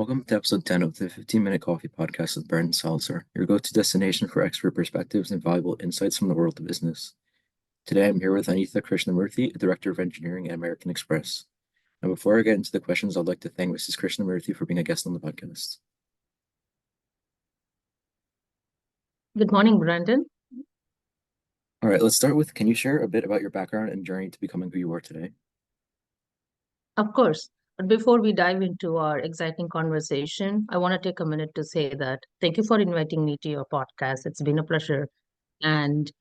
Welcome to episode 10 of the 15-Minute Coffee Podcast with Brandon Salazar, your go-to destination for expert perspectives and valuable insights from the world of business. Today I'm here with Anitha Krishnamurthi, Director of Engineering at American Express. And before I get into the questions, I'd like to thank Mrs. Krishnamurthi for being a guest on the podcast. Good morning, Brandon. All right, let's start with, can you share a bit about your background and journey to becoming who you are today? Of course. But before we dive into our exciting conversation, I want to take a minute to say that thank you for inviting me to your podcast. It's been a pleasure. And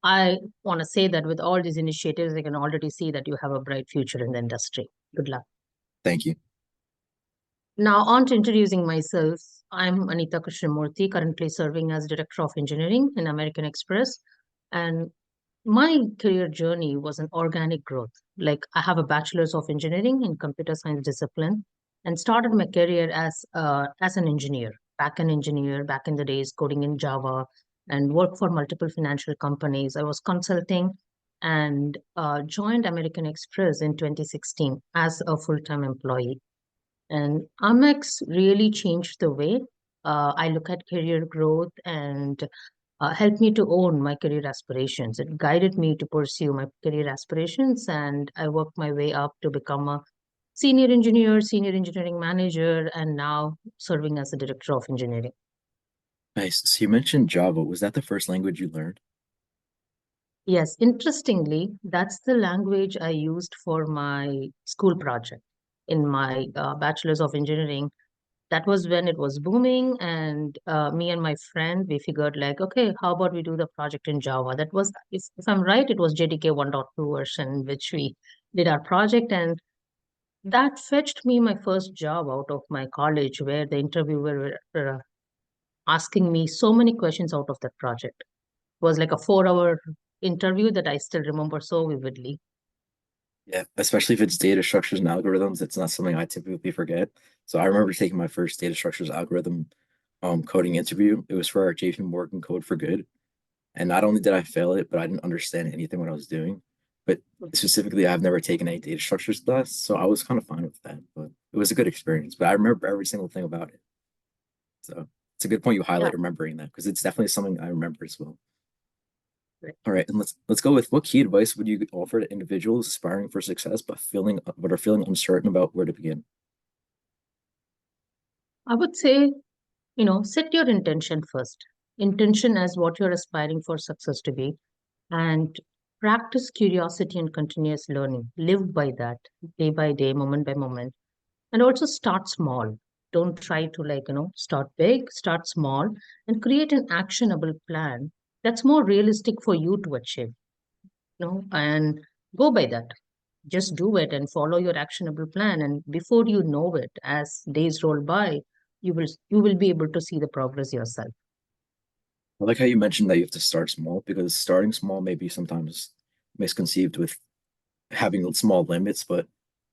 I want to say that with all these initiatives, I can already see that you have a bright future in the industry. Good luck. Thank you. Now, on to introducing myself. I'm Anitha Krishnamurthi, currently serving as Director of Engineering in American Express. And my career journey was an organic growth. Like I have a bachelor's of engineering in computer science discipline and started my career as an engineer, back-end engineer, back in the days coding in Java and worked for multiple financial companies. I was consulting and joined American Express in 2016 as a full-time employee. And Amex really changed the way I look at career growth and helped me to own my career aspirations. It guided me to pursue my career aspirations, and I worked my way up to become a senior engineer, senior engineering manager, and now serving as the director of engineering. Nice. So you mentioned Java. Was that the first language you learned? Yes, interestingly, that's the language I used for my school project in my bachelor's of engineering. That was when it was booming, and me and my friend, we figured like, okay, how about we do the project in Java? That was, if I'm right, it was JDK 1.2 version, which we did our project, and that fetched me my first job out of my college, where the interviewer were asking me so many questions out of that project. It was like a 4 hour interview that I still remember so vividly. Yeah, especially if it's data structures and algorithms, it's not something I typically forget. So I remember taking my first data structures algorithm coding interview. It was for our JP Morgan Code for Good. And not only did I fail it, but I didn't understand anything what I was doing. But specifically, I've never taken any data structures class, so I was kind of fine with that. But it was a good experience. But I remember every single thing about it. So it's a good point you Yeah. highlight remembering that because it's definitely something I remember as well. Right. All right, and let's go with what key advice would you offer to individuals aspiring for success but are feeling uncertain about where to begin? I would say, set your intention first. Intention as what you're aspiring for success to be, and practice curiosity and continuous learning. Live by that day by day, moment by moment. And also start small. Don't try to start big, start small and create an actionable plan that's more realistic for you to achieve, and go by that. Just do it and follow your actionable plan. And before you know it, as days roll by, you will be able to see the progress yourself. I like how you mentioned that you have to start small because starting small may be sometimes misconceived with having small limits, but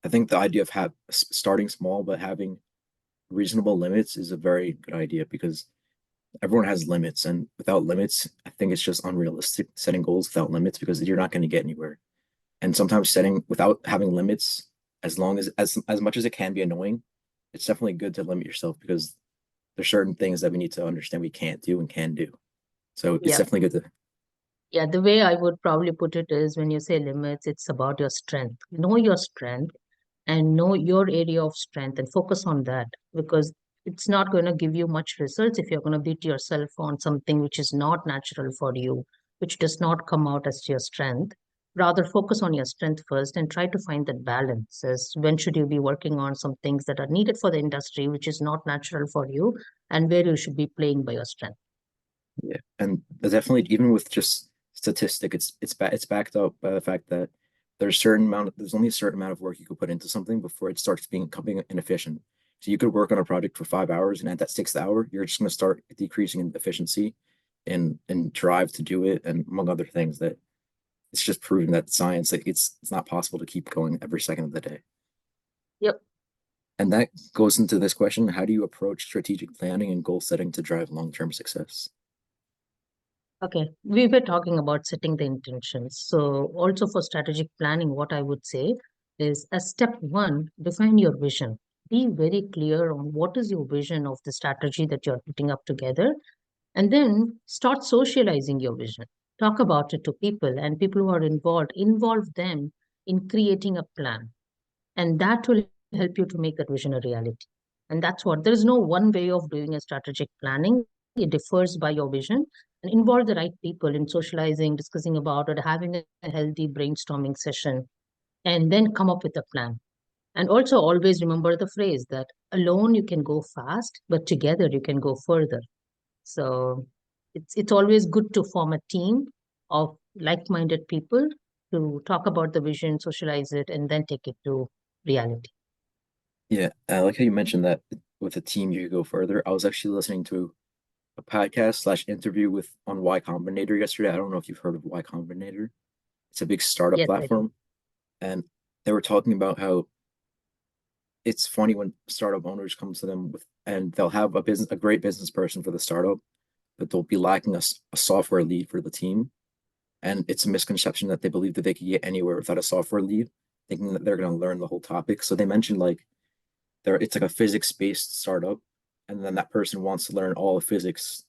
I think the idea of starting small but having reasonable limits is a very good idea because everyone has limits, and without limits, I think it's just unrealistic setting goals without limits because you're not going to get anywhere. And sometimes setting without having limits, as long as much as it can be annoying, it's definitely good to limit yourself because there's certain things that we need to understand we can't do and can do. So it's Yeah. definitely good to. Yeah, the way I would probably put it is when you say limits, it's about your strength. Know your strength and know your area of strength and focus on that, because it's not going to give you much results if you're going to beat yourself on something which is not natural for you, which does not come out as your strength. Rather, focus on your strength first and try to find that balance. As when should you be working on some things that are needed for the industry, which is not natural for you, and where you should be playing by your strength. Yeah, and definitely even with just statistic, it's backed up by the fact that there's only a certain amount of work you could put into something before it starts becoming inefficient. So you could work on a project for 5 hours, and at that sixth hour, you're just going to start decreasing in efficiency and drive to do it, and among other things that it's just proven that science like it's not possible to keep going every second of the day. Yep. And that goes into this question: how do you approach strategic planning and goal setting to drive long-term success? Okay, we were talking about setting the intentions. So, also for strategic planning, what I would say is as step one, define your vision. be very clear on what is your vision of the strategy that you're putting up together, and then start socializing your vision. Talk about it to people, and people who are involved, involve them in creating a plan. And that will help you to make that vision a reality. And that's what, there's no one way of doing a strategic planning. It differs by your vision, and involve the right people in socializing, discussing about it, having a healthy brainstorming session, and then come up with a plan. And also always remember the phrase that alone you can go fast, but together you can go further. So it's always good to form a team of like-minded people to talk about the vision, socialize it, and then take it to reality. Yeah, I like how you mentioned that with a team you go further. I was actually listening to a podcast slash interview with on Y Combinator yesterday. I don't know if you've heard of Y Combinator. It's a big startup Yes, I do. platform, and they were talking about how it's funny when startup owners come to them with and they'll have a great business person for the startup, but they'll be lacking a software lead for the team. And it's a misconception that they believe that they could get anywhere without a software lead, thinking that they're going to learn the whole topic. So they mentioned like it's like a physics-based startup, and then that person wants to learn all of physics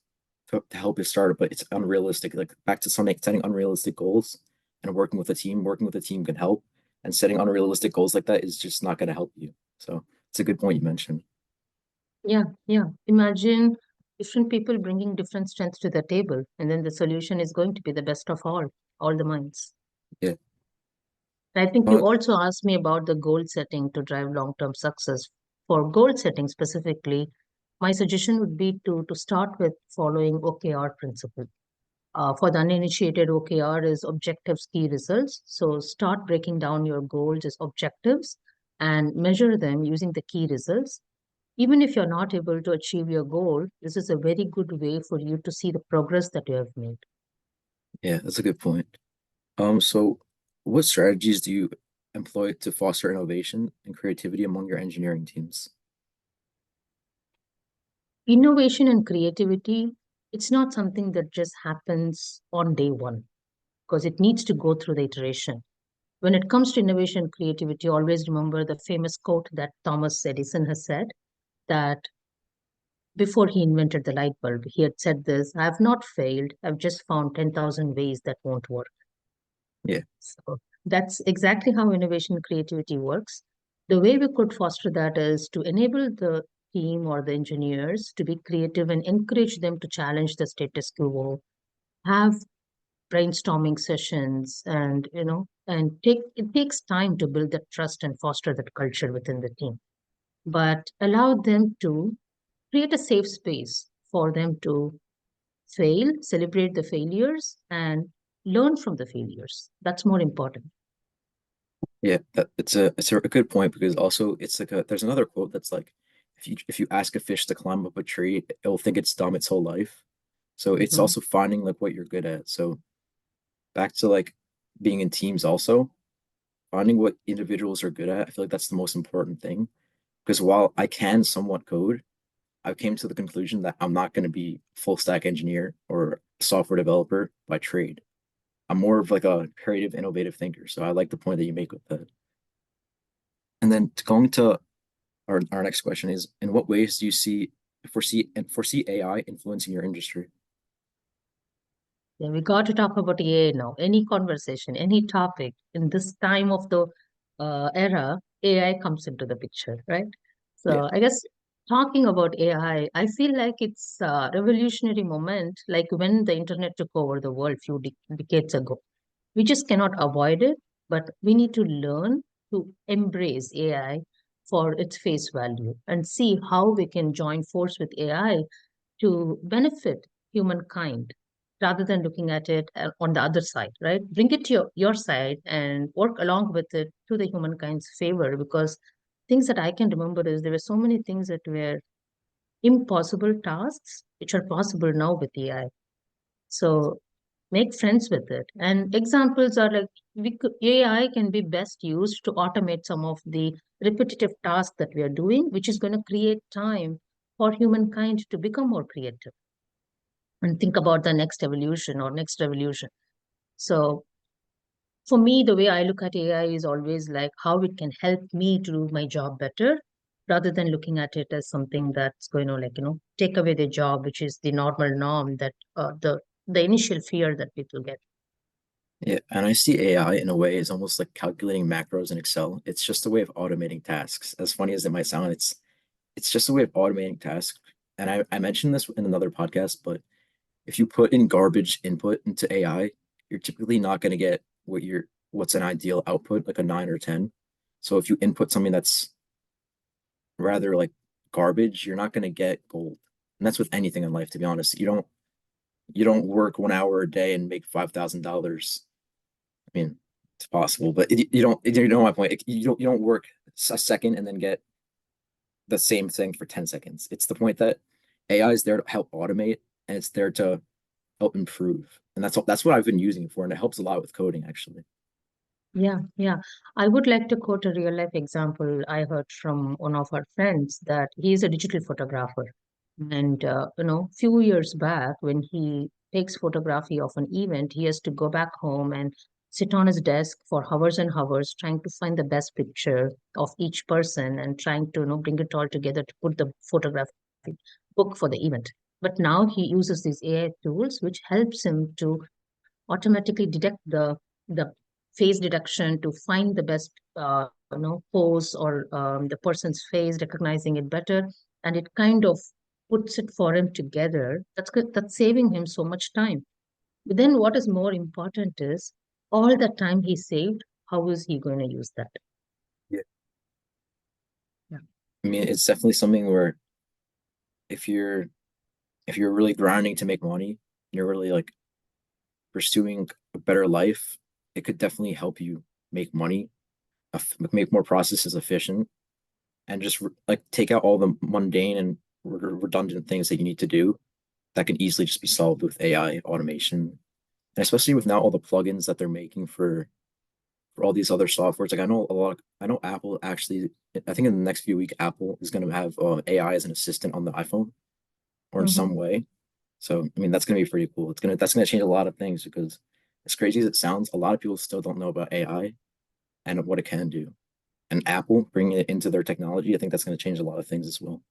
to help his startup, but it's unrealistic. Like back to something setting unrealistic goals and working with a team can help. And setting unrealistic goals like that is just not going to help you. So it's a good point you mentioned. Yeah, yeah. Imagine different people bringing different strengths to the table, and then the solution is going to be the best of all the minds. Yeah. I think you Uh, also asked me about the goal setting to drive long-term success. For goal setting specifically, my suggestion would be to start with following OKR principle. For the uninitiated, OKR is objectives, key results. So start breaking down your goals as objectives and measure them using the key results. Even if you're not able to achieve your goal, this is a very good way for you to see the progress that you have made. yeah, that's a good point. So what strategies do you employ to foster innovation and creativity among your engineering teams? Innovation and creativity, it's not something that just happens on day one because it needs to go through the iteration. When it comes to innovation and creativity, always remember the famous quote that Thomas Edison has said, that before he invented the light bulb, he had said this: I have not failed, I've just found 10,000 ways that won't work. Yeah, So that's exactly how innovation and creativity works. The way we could foster that is to enable the team or the engineers to be creative and encourage them to challenge the status quo, have brainstorming sessions, and it takes time to build that trust and foster that culture within the team. But allow them to create a safe space for them to fail, celebrate the failures, and learn from the failures. That's more important. yeah, it's a good point because also it's like there's another quote that's like if you ask a fish to climb up a tree, it'll think it's dumb its whole life. So it's Mhm. also finding like what you're good at. So back to like being in teams also, finding what individuals are good at. I feel like that's the most important thing because while I can somewhat code, I came to the conclusion that I'm not going to be full stack engineer or software developer by trade. I'm more of like a creative, innovative thinker. So I like the point that you make with that. And then going to our next question is, in what ways do you foresee AI influencing your industry? Yeah, we got to talk about AI now. Any conversation, any topic in this time of the era, AI comes into the picture, right? Yeah, So I guess talking about AI, I feel like it's a revolutionary moment, like when the internet took over the world few decades ago. We just cannot avoid it, but we need to learn to embrace AI for its face value and see how we can join force with AI to benefit humankind rather than looking at it on the other side, right? Bring it to your side and work along with it to the humankind's favor, because things that I can remember is there were so many things that were impossible tasks which are possible now with AI. So make friends with it. And examples are like AI can be best used to automate some of the repetitive tasks that we are doing, which is going to create time for humankind to become more creative and think about the next evolution or next revolution. So for me, the way I look at AI is always like how it can help me to do my job better. rather than looking at it as something that's going to, like, take away their job, which is the normal norm that the initial fear that people get. Yeah, and I see AI in a way is almost like calculating macros in Excel. It's just a way of automating tasks. As funny as it might sound, it's just a way of automating tasks. And I mentioned this in another podcast, but if you put in garbage input into AI, you're typically not going to get what's an ideal output, like a 9 or 10. So if you input something that's rather like garbage, you're not going to get gold. And that's with anything in life, to be honest. You don't work 1 hour a day and make $5,000. I mean, it's possible, but you don't. You know my point. You don't work a second and then get the same thing for 10 seconds. It's the point that AI is there to help automate, and it's there to help improve, and that's what I've been using it for, and it helps a lot with coding actually. Yeah, yeah. I would like to quote a real life example I heard from one of our friends that he is a digital photographer. And, few years back, when he takes photography of an event, he has to go back home and sit on his desk for hours and hours trying to find the best picture of each person and trying to, bring it all together to put the photography book for the event. But now he uses these AI tools, which helps him to automatically detect the face detection to find the best pose or the person's face, recognizing it better, and it kind of puts it for him together. That's good. That's saving him so much time. But then, what is more important is all the time he saved. How is he going to use that? Yeah. Yeah. I mean, it's definitely something where if you're if you're really grinding to make money, you're really like pursuing a better life, it could definitely help you make money, make more processes efficient, and just like take out all the mundane and redundant things that you need to do that can easily just be solved with AI automation. And especially with now all the plugins that they're making for all these other softwares. Like I know Apple actually, I think in the next few weeks, Apple is going to have AI as an assistant on the iPhone or in some Hmm. way. So I mean, that's going to be pretty cool. That's gonna change a lot of things because as crazy as it sounds, a lot of people still don't know about AI and what it can do. And Apple bringing it into their technology, I think that's going to change a lot of things as well.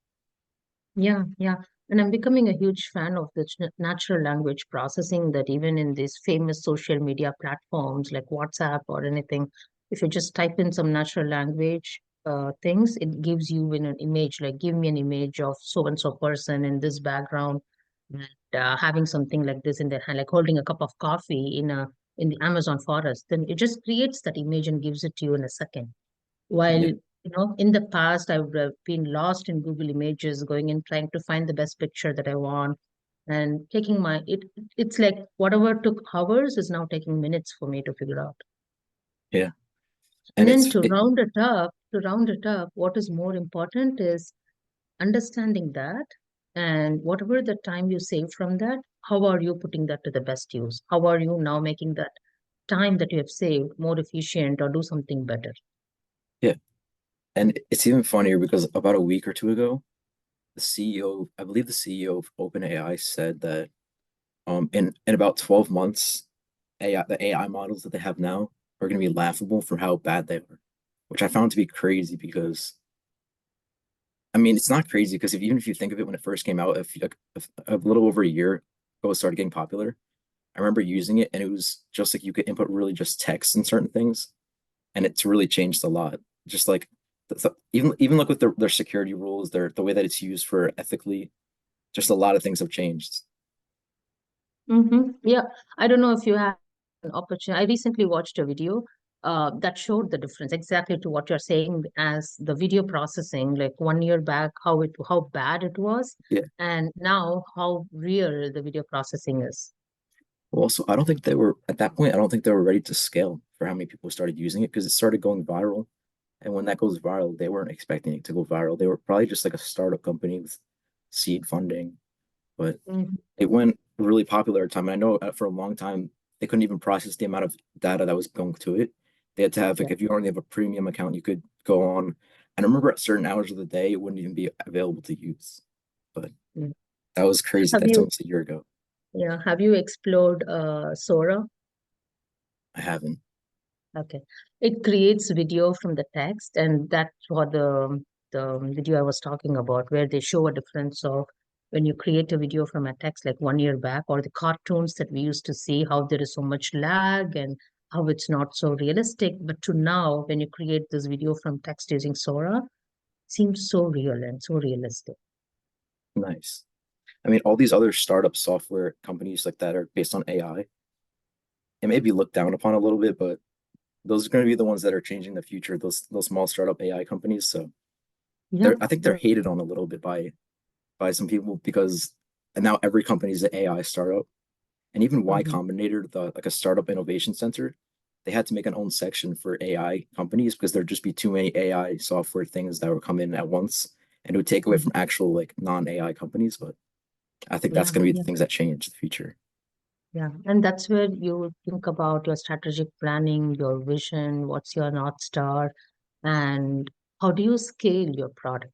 Yeah, yeah. And I'm becoming a huge fan of the natural language processing that even in these famous social media platforms like WhatsApp or anything, if you just type in some natural language things, it gives you in an image, like give me an image of so and so person in this background and having something like this in their hand, like holding a cup of coffee in the Amazon forest. Then it just creates that image and gives it to you in a second. While, Yeah, in the past, I would have been lost in Google Images, going in trying to find the best picture that I want and taking it's like whatever took hours is now taking minutes for me to figure out. yeah, And and then to round it up, what is more important is understanding that and whatever the time you save from that, how are you putting that to the best use? How are you now making that time that you have saved more efficient or do something better? yeah, and it's even funnier because about a week or two ago, the CEO, I believe the CEO of OpenAI said that in about 12 months, the AI models that they have now are going to be laughable for how bad they are, which I found to be crazy because I mean it's not crazy because even if you think of it when it first came out, if a little over a year ago it started getting popular, I remember using it and it was just like you could input really just text and certain things, and it's really changed a lot. Just like even like with their security rules, the way that it's used for ethically, just a lot of things have changed. Yeah, I don't know if you have an opportunity. I recently watched a video that showed the difference exactly to what you're saying as the video processing, like 1 year back, how bad it was, Yeah. and now how real the video processing is. Well, also, I don't think they were at that point. I don't think they were ready to scale for how many people started using it because it started going viral. And when that goes viral, they weren't expecting it to go viral. They were probably just like a startup company with seed funding, but Mhm. it went really popular at the time. And I know for a long time they couldn't even process the amount of data that was going to it. They had to have Yeah. like if you only have a premium account, you could go on. And I remember at certain hours of the day it wouldn't even be available to use. But Mm. that was crazy. Have That's you, almost a year ago. have you explored Sora? I haven't. Okay. It creates video from the text, and that's what the the video I was talking about, where they show a difference of when you create a video from a text like 1 year back, or the cartoons that we used to see, how there is so much lag and how it's not so realistic. But to now, when you create this video from text using Sora, seems so real and so realistic. Nice. I mean, all these other startup software companies like that are based on AI. It may be looked down upon a little bit, but those are going to be the ones that are changing the future. Those small startup AI companies. So Yeah, I think they're yeah. hated on a little bit by some people because and now every company is an AI startup. And even Y Mhm. Combinator, the like a startup innovation center, they had to make an own section for AI companies because there'd just be too many AI software things that would come in at once and it would take away Mhm. from actual like non-AI companies. But I think that's Yeah, going to be the yeah. things that change the future. Yeah, and that's where you think about your strategic planning, your vision, what's your North Star, and how do you scale your product?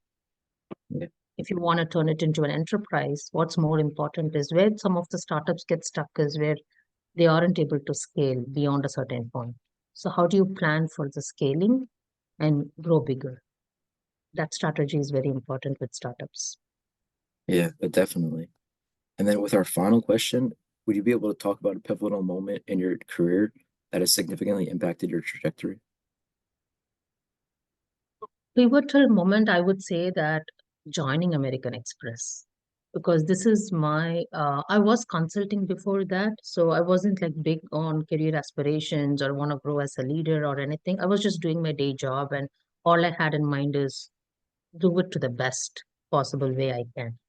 Yeah, If you want to turn it into an enterprise, what's more important is where some of the startups get stuck is where they aren't able to scale beyond a certain point. So, how do you plan for the scaling and grow bigger? That strategy is very important with startups. yeah, but definitely. And then with our final question, would you be able to talk about a pivotal moment in your career that has significantly impacted your trajectory? Pivotal moment, I would say that joining American Express, because this is I was consulting before that, so I wasn't like big on career aspirations or want to grow as a leader or anything. I was just doing my day job, and all I had in mind is do it to the best possible way I can.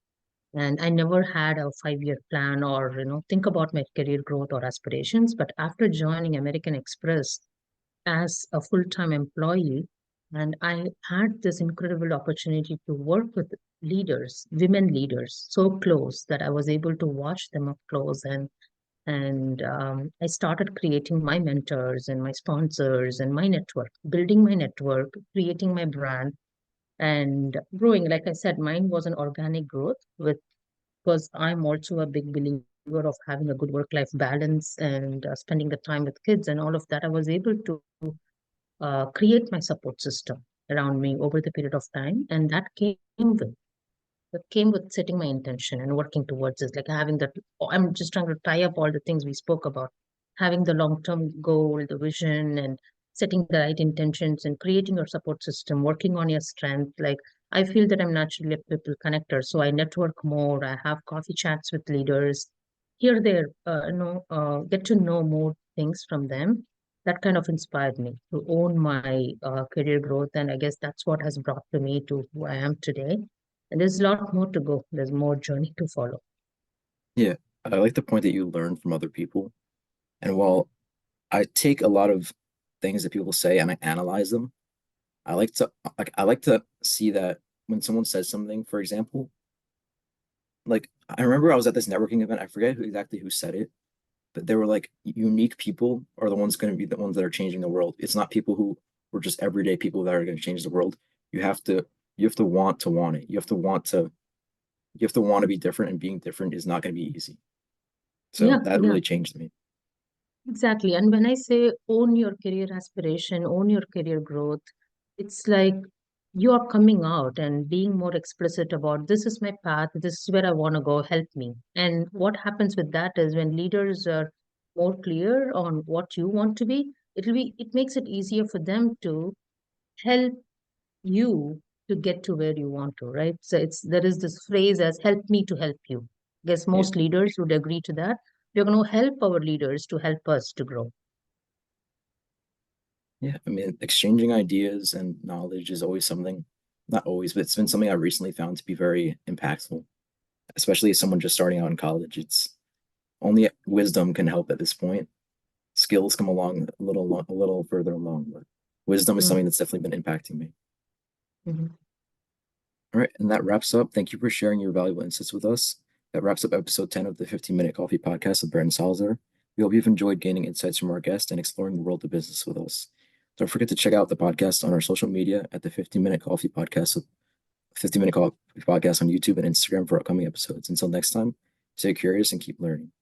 And I never had a 5 year plan or, think about my career growth or aspirations. But after joining American Express, as a full-time employee, and I had this incredible opportunity to work with leaders, women leaders, so close that I was able to watch them up close, and I started creating my mentors and my sponsors and my network, building my network, creating my brand, and growing. Like I said, mine was an organic growth with because I'm also a big believer of having a good work-life balance and spending the time with kids and all of that. I was able to create my support system around me over the period of time. And that came with setting my intention and working towards it. Like having that, I'm just trying to tie up all the things we spoke about, having the long-term goal, the vision, and setting the right intentions and creating your support system, working on your strength. Like I feel that I'm naturally a people connector, so I network more. I have coffee chats with leaders here, there, get to know more things from them. That kind of inspired me to own my career growth, and I guess that's what has brought to me to who I am today. And there's a lot more to go. There's more journey to follow. Yeah, I like the point that you learn from other people. And while I take a lot of things that people say and I analyze them, I like to see that when someone says something, for example, like I remember I was at this networking event, I forget exactly who said it, but they were like unique people are the ones going to be the ones that are changing the world. It's not people who were just everyday people that are going to change the world. You have to you have to want it. You have to want to be different, and being different is not going to be easy. So Yeah, that yeah, really changed me. exactly. And when I say own your career aspiration, own your career growth, it's like you are coming out and being more explicit about this is my path, this is where I want to go, help me. And what happens with that is when leaders are more clear on what you want to be, it makes it easier for them to help you to get to where you want to, right? So there is this phrase as help me to help you. I guess Yeah, most leaders would agree to that. We're going to help our leaders to help us to grow. yeah. I mean, exchanging ideas and knowledge is always something, not always, but it's been something I recently found to be very impactful, especially as someone just starting out in college. It's only wisdom can help at this point. Skills come along a little further along, but wisdom is something that's definitely been impacting me. Mm-hmm. All right, and that wraps up. Thank you for sharing your valuable insights with us. That wraps up episode 10 of the 15-Minute Coffee Podcast with Brandon Salazar. We hope you've enjoyed gaining insights from our guest and exploring the world of business with us. Don't forget to check out the podcast on our social media at the 15-Minute Coffee Podcast, 15-Minute Coffee Podcast on YouTube and Instagram for upcoming episodes. Until next time, stay curious and keep learning.